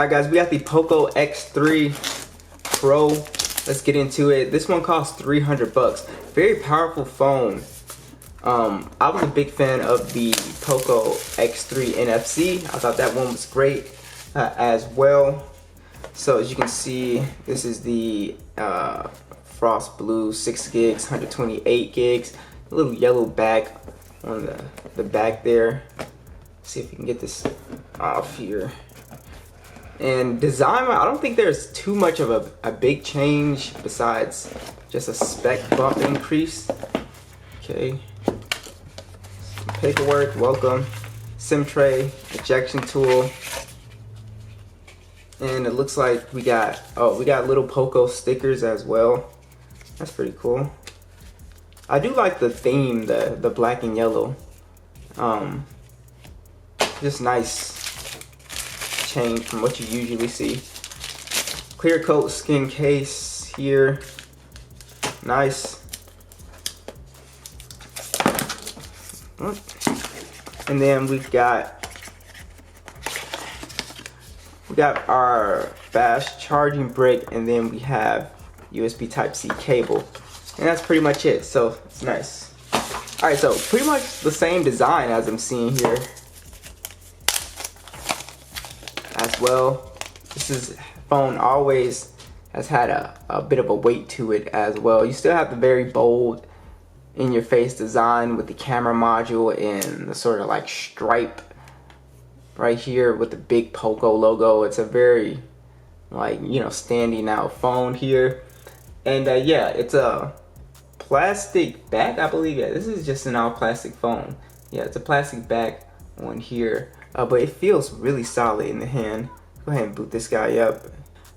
Alright guys, we got the Poco X3 Pro. Let's get into it. This one costs 300 bucks. Very powerful phone. I was a big fan of the Poco X3 NFC. I thought that one was great as well. So as you can see, this is the Frost Blue 6 gigs, 128 gigs. A little yellow back on the back there. See if we can get this off here. And design, I don't think there's too much of a big change besides just a spec bump increase. Okay. Paperwork, welcome. SIM tray, ejection tool. And it looks like we got little Poco stickers as well. That's pretty cool. I do like the theme, the black and yellow. Just nice change from what you usually see. Clear coat skin case here. Nice. And then we've got our fast charging brick, and then we have USB Type-C cable. And that's pretty much it. So it's nice. Alright, so pretty much the same design as I'm seeing here as well. This phone always has had a bit of a weight to it as well. You still have the very bold in your face design with the camera module and the sort of like stripe right here with the big Poco logo. It's a very, like, you know, standing out phone here. And yeah, it's a plastic back, I believe. Yeah, this is just an all plastic phone. Yeah, it's a plastic back on here, but it feels really solid in the hand. Go ahead and boot this guy up.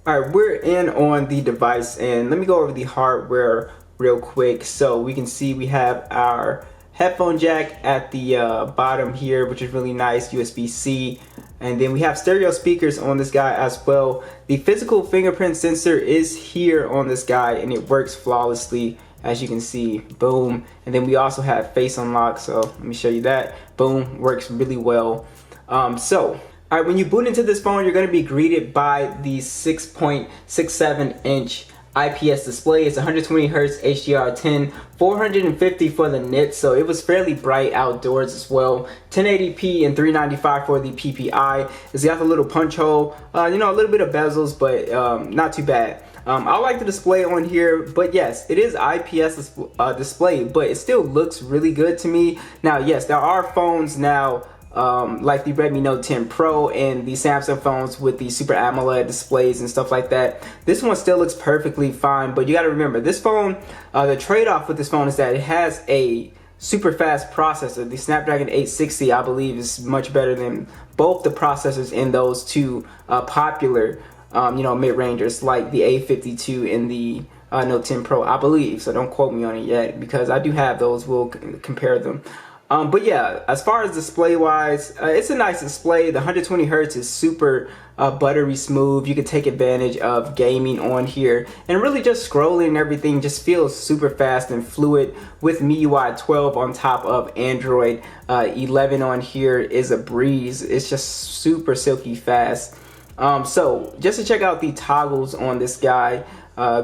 All right, we're in on the device, and let me go over the hardware real quick. So we can see we have our headphone jack at the bottom here, which is really nice, USB-C. And then we have stereo speakers on this guy as well. The physical fingerprint sensor is here on this guy, and it works flawlessly, as you can see. Boom. And then we also have face unlock, so let me show you that. Boom, works really well. All right, when you boot into this phone, you're going to be greeted by the 6.67 inch IPS display. It's 120 Hz HDR10, 450 for the nits, so it was fairly bright outdoors as well. 1080p and 395 for the PPI. It's got a little punch hole, you know, a little bit of bezels, but not too bad. I like the display on here, but yes, it is IPS display, but it still looks really good to me. Now, yes, there are phones now like the Redmi Note 10 Pro and the Samsung phones with the Super AMOLED displays and stuff like that. This one still looks perfectly fine, but you got to remember, this phone, the trade-off with this phone is that it has a super fast processor. The Snapdragon 860, I believe, is much better than both the processors in those two popular you know, mid-rangers like the A52 and the Note 10 Pro, I believe. So don't quote me on it yet, because I do have those. We'll compare them. But yeah, as far as display wise, it's a nice display. The 120 Hz is super buttery smooth. You can take advantage of gaming on here, and really just scrolling and everything just feels super fast and fluid with MIUI 12 on top of Android 11 on here is a breeze. It's just super silky fast. So just to check out the toggles on this guy,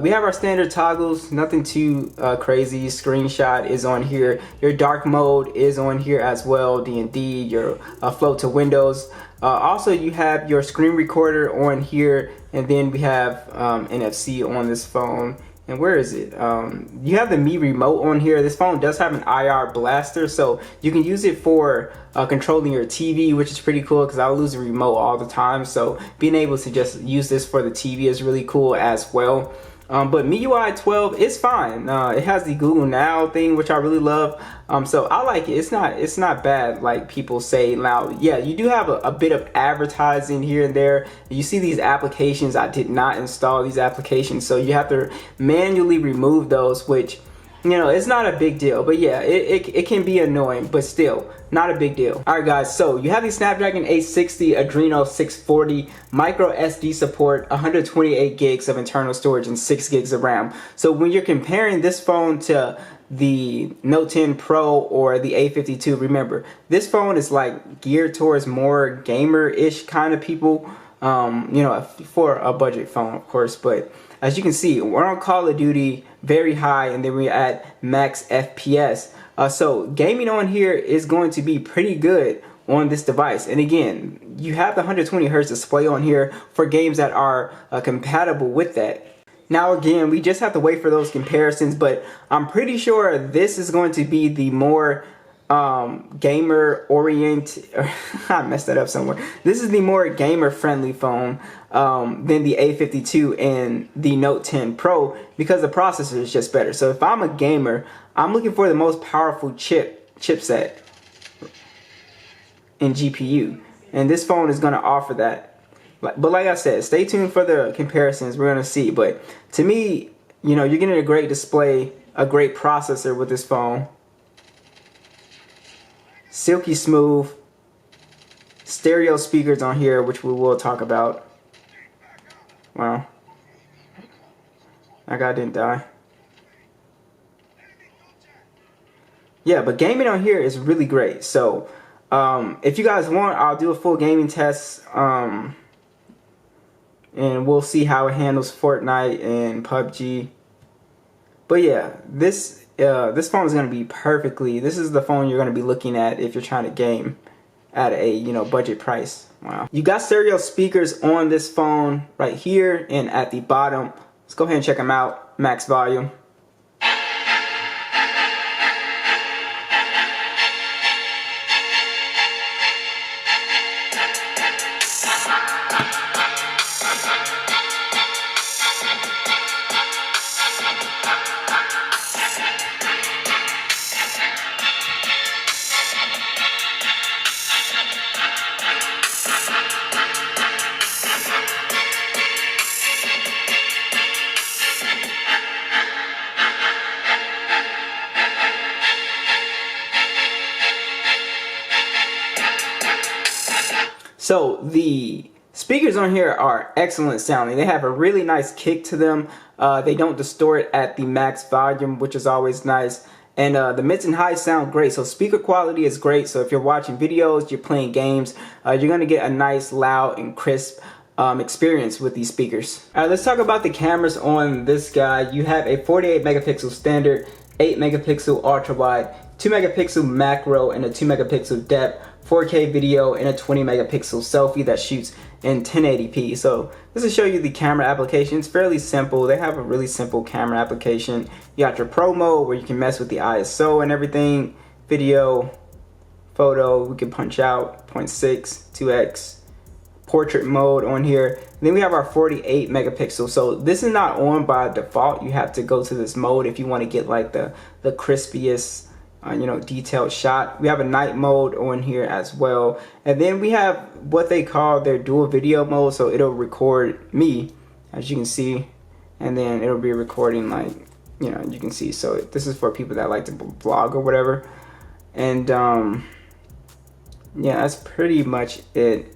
we have our standard toggles, nothing too crazy. Screenshot is on here. Your dark mode is on here as well. D&D, your float to Windows. Also, you have your screen recorder on here, and then we have NFC on this phone. And where is it? You have the Mi remote on here. This phone does have an IR blaster, so you can use it for controlling your TV, which is pretty cool because I lose the remote all the time. So being able to just use this for the TV is really cool as well. But MIUI 12 is fine. It has the Google Now thing, which I really love. So I like it. It's not bad like people say. Now, yeah, you do have a bit of advertising here and there. You see these applications. I did not install these applications, so you have to manually remove those, which, you know, it's not a big deal. But yeah, it can be annoying, but still not a big deal. All right, guys, so you have the Snapdragon 860 Adreno 640 micro SD support, 128 gigs of internal storage and 6 gigs of RAM. So when you're comparing this phone to the Note 10 Pro or the A52, remember, this phone is like geared towards more gamer-ish kind of people. you know, for a budget phone, of course. But as you can see, we're on Call of Duty very high, and then we're at max FPS. So gaming on here is going to be pretty good on this device. And again, you have the 120 Hz display on here for games that are compatible with that. Now again, we just have to wait for those comparisons, but I'm pretty sure this is going to be the more gamer oriented, I messed that up somewhere. This is the more gamer friendly phone than the A52 and the Note 10 Pro, because the processor is just better. So if I'm a gamer, I'm looking for the most powerful chipset in GPU, and this phone is going to offer that. But like I said, stay tuned for the comparisons. We're going to see. But to me, you know, you're getting a great display, a great processor with this phone. Silky smooth. Stereo speakers on here, which we will talk about. Wow. That guy didn't die. Yeah, but gaming on here is really great. So if you guys want, I'll do a full gaming test. And we'll see how it handles Fortnite and PUBG. But yeah, this phone is going to be perfectly. This is the phone you're going to be looking at if you're trying to game at a, you know, budget price. Wow. You got stereo speakers on this phone right here and at the bottom. Let's go ahead and check them out. Max volume. So the speakers on here are excellent sounding. They have a really nice kick to them. They don't distort at the max volume, which is always nice. And the mids and highs sound great. So speaker quality is great. So if you're watching videos, you're playing games, you're going to get a nice, loud, and crisp experience with these speakers. All right, let's talk about the cameras on this guy. You have a 48 megapixel standard, 8 megapixel ultra wide, 2 megapixel macro, and a 2 megapixel depth, 4K video, and a 20 megapixel selfie that shoots in 1080p. So this will show you the camera application. It's fairly simple. They have a really simple camera application. You got your pro mode where you can mess with the ISO and everything. Video, photo, we can punch out 0.6, 2x. Portrait mode on here. And then we have our 48 megapixel. So this is not on by default. You have to go to this mode if you want to get like the crispiest, you know, detailed shot. We have a night mode on here as well. And then we have what they call their dual video mode. So it'll record me, as you can see, and then it'll be recording, like, you know, you can see. So this is for people that like to vlog or whatever. And yeah, that's pretty much it.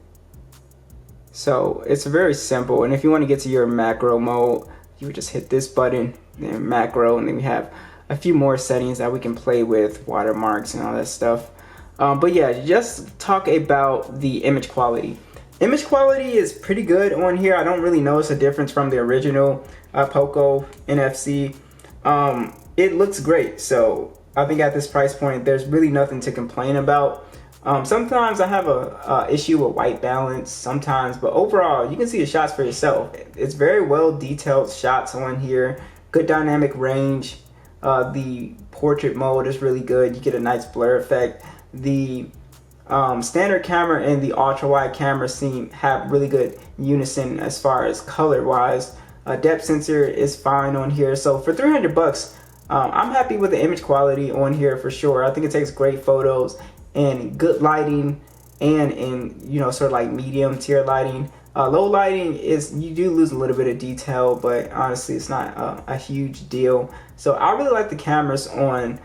So it's very simple. And if you want to get to your macro mode, you would just hit this button, then macro, and then we have a few more settings that we can play with, watermarks and all that stuff. But yeah, just talk about the image quality. Image quality is pretty good on here. I don't really notice a difference from the original Poco NFC. It looks great. So I think at this price point, there's really nothing to complain about. Sometimes I have a issue with white balance sometimes, but overall you can see the shots for yourself. It's very well detailed shots on here, good dynamic range. The portrait mode is really good. You get a nice blur effect. The standard camera and the ultra wide camera have really good unison as far as color wise. Depth sensor is fine on here. So for 300 bucks, I'm happy with the image quality on here for sure. I think it takes great photos and good lighting, and in, you know, sort of like medium tier lighting. Low lighting is, you do lose a little bit of detail, but honestly it's not a huge deal. So I really like the cameras on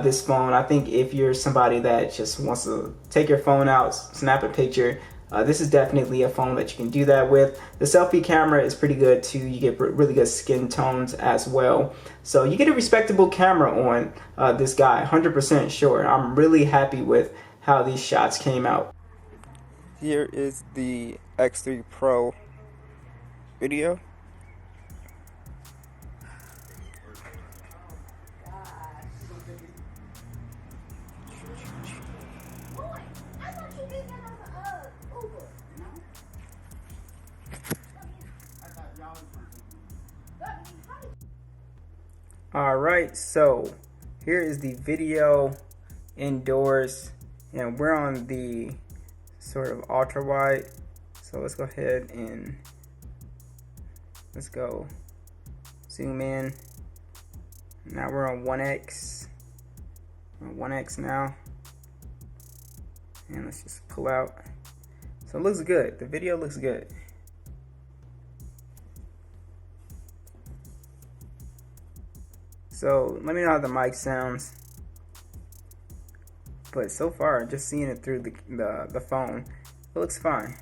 this phone. I think if you're somebody that just wants to take your phone out, snap a picture, this is definitely a phone that you can do that with. The selfie camera is pretty good too. You get really good skin tones as well. So you get a respectable camera on this guy, 100% sure. I'm really happy with how these shots came out. Here is the X3 Pro video. Alright, so here is the video indoors, and we're on the sort of ultra wide. So let's go ahead and let's go zoom in. Now we're on 1x. We're on 1x now. And let's just pull out. So it looks good. The video looks good. So let me know how the mic sounds. But so far, just seeing it through the phone, it looks fine.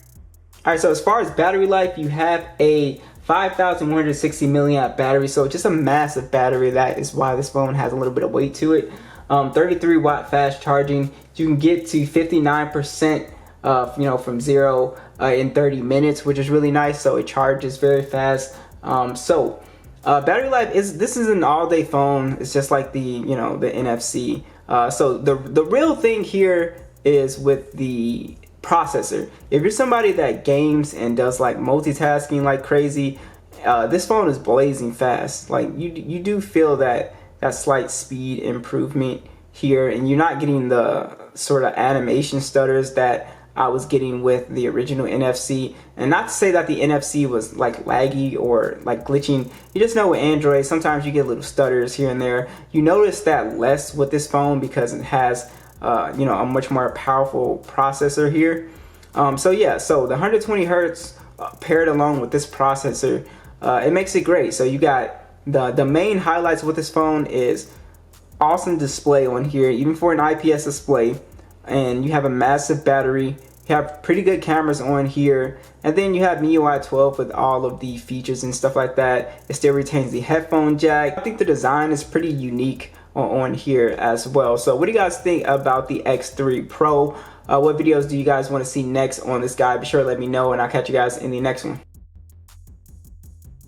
Alright, so as far as battery life, you have a 5,160 milliamp battery, so just a massive battery. That is why this phone has a little bit of weight to it. 33 watt fast charging. You can get to 59% from 0 in 30 minutes, which is really nice. So it charges very fast. Battery life this is an all-day phone. It's just like the the NFC. So the real thing here is with the processor. If you're somebody that games and does like multitasking like crazy, this phone is blazing fast. Like you do feel that slight speed improvement here, and you're not getting the sort of animation stutters that I was getting with the original NFC. And not to say that the NFC was like laggy or like glitching. You just know with Android, sometimes you get little stutters here and there. You notice that less with this phone because it has a much more powerful processor here. So the 120 hertz paired along with this processor, it makes it great. So you got the main highlights with this phone is awesome display on here, even for an IPS display. And you have a massive battery. You have pretty good cameras on here, and then you have MIUI 12 with all of the features and stuff like that. It still retains the headphone jack. I think the design is pretty unique on here as well. So what do you guys think about the X3 Pro? What videos do you guys want to see next on this guy? Be sure to let me know, and I'll catch you guys in the next one.